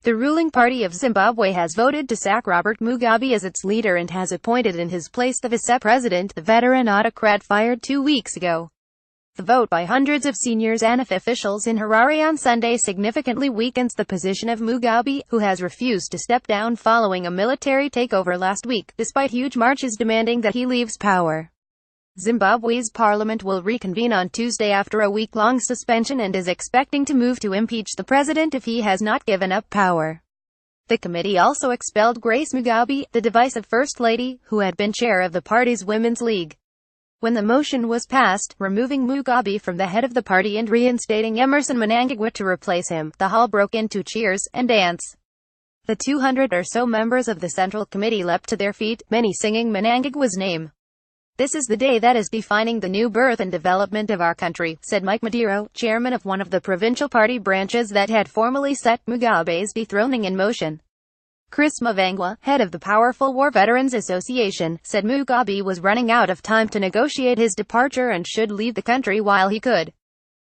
The ruling party of Zimbabwe has voted to sack Robert Mugabe as its leader and has appointed in his place the vice-president, the veteran autocrat fired 2 weeks ago. The vote by hundreds of senior ZanuPF officials in Harare on Sunday significantly weakens the position of Mugabe, who has refused to step down following a military takeover last week, despite huge marches demanding that he leaves power. Zimbabwe's parliament will reconvene on Tuesday after a week-long suspension and is expecting to move to impeach the president if he has not given up power. The committee also expelled Grace Mugabe, the divisive First Lady, who had been chair of the party's Women's League. When the motion was passed, removing Mugabe from the head of the party and reinstating Emmerson Mnangagwa to replace him, the hall broke into cheers and dance. The 200 or so members of the Central Committee leapt to their feet, many singing Mnangagwa's name. "This is the day that is defining the new birth and development of our country," said Mike Madiro, chairman of one of the provincial party branches that had formally set Mugabe's dethroning in motion. Chris Mavangwa, head of the powerful War Veterans Association, said Mugabe was running out of time to negotiate his departure and should leave the country while he could.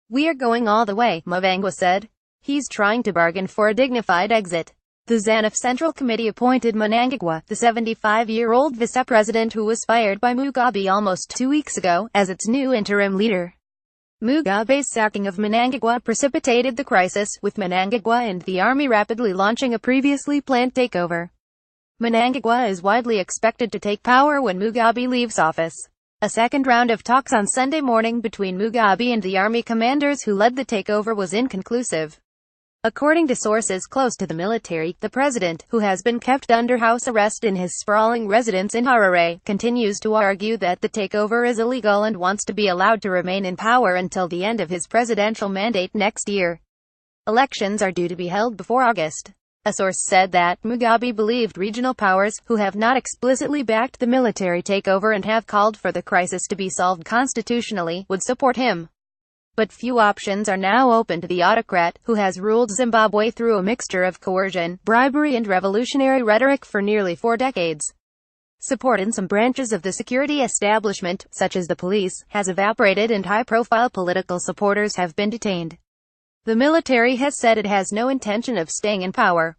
"We are going all the way," Mavangwa said. "He's trying to bargain for a dignified exit." The ZanuPF Central Committee appointed Mnangagwa, the 75-year-old vice-president who was fired by Mugabe almost 2 weeks ago, as its new interim leader. Mugabe's sacking of Mnangagwa precipitated the crisis, with Mnangagwa and the army rapidly launching a previously planned takeover. Mnangagwa is widely expected to take power when Mugabe leaves office. A second round of talks on Sunday morning between Mugabe and the army commanders who led the takeover was inconclusive. According to sources close to the military, the president, who has been kept under house arrest in his sprawling residence in Harare, continues to argue that the takeover is illegal and wants to be allowed to remain in power until the end of his presidential mandate next year. Elections are due to be held before August. A source said that Mugabe believed regional powers, who have not explicitly backed the military takeover and have called for the crisis to be solved constitutionally, would support him. But few options are now open to the autocrat, who has ruled Zimbabwe through a mixture of coercion, bribery and revolutionary rhetoric for nearly 4 decades. Support in some branches of the security establishment, such as the police, has evaporated and high-profile political supporters have been detained. The military has said it has no intention of staying in power.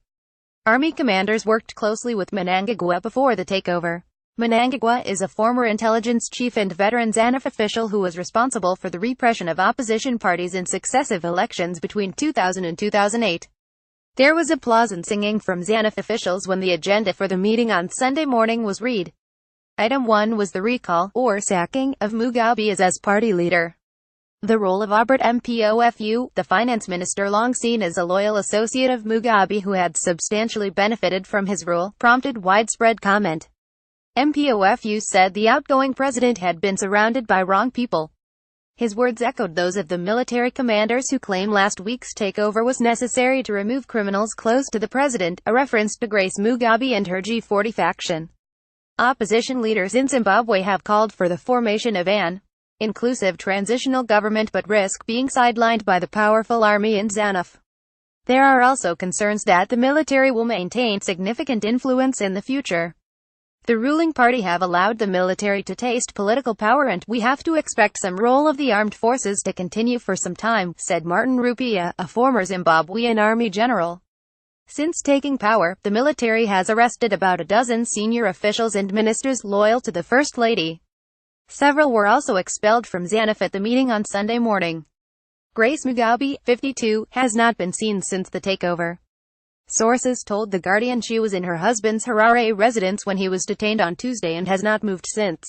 Army commanders worked closely with Mnangagwa before the takeover. Mnangagwa is a former intelligence chief and veteran ZanuPF official who was responsible for the repression of opposition parties in successive elections between 2000 and 2008. There was applause and singing from ZanuPF officials when the agenda for the meeting on Sunday morning was read. Item 1 was the recall, or sacking, of Mugabe as party leader. The role of Robert Mugabe, the finance minister long seen as a loyal associate of Mugabe who had substantially benefited from his rule, prompted widespread comment. Mugabe said the outgoing president had been surrounded by wrong people. His words echoed those of the military commanders who claim last week's takeover was necessary to remove criminals close to the president, a reference to Grace Mugabe and her G40 faction. Opposition leaders in Zimbabwe have called for the formation of an inclusive transitional government but risk being sidelined by the powerful army and ZanuPF. There are also concerns that the military will maintain significant influence in the future. The ruling party have allowed the military to taste political power and we have to expect some role of the armed forces to continue for some time, said Martin Rupia, a former Zimbabwean army general. Since taking power, the military has arrested about a dozen senior officials and ministers loyal to the First Lady. Several were also expelled from ZanuPF at the meeting on Sunday morning. Grace Mugabe, 52, has not been seen since the takeover. Sources told The Guardian she was in her husband's Harare residence when he was detained on Tuesday and has not moved since.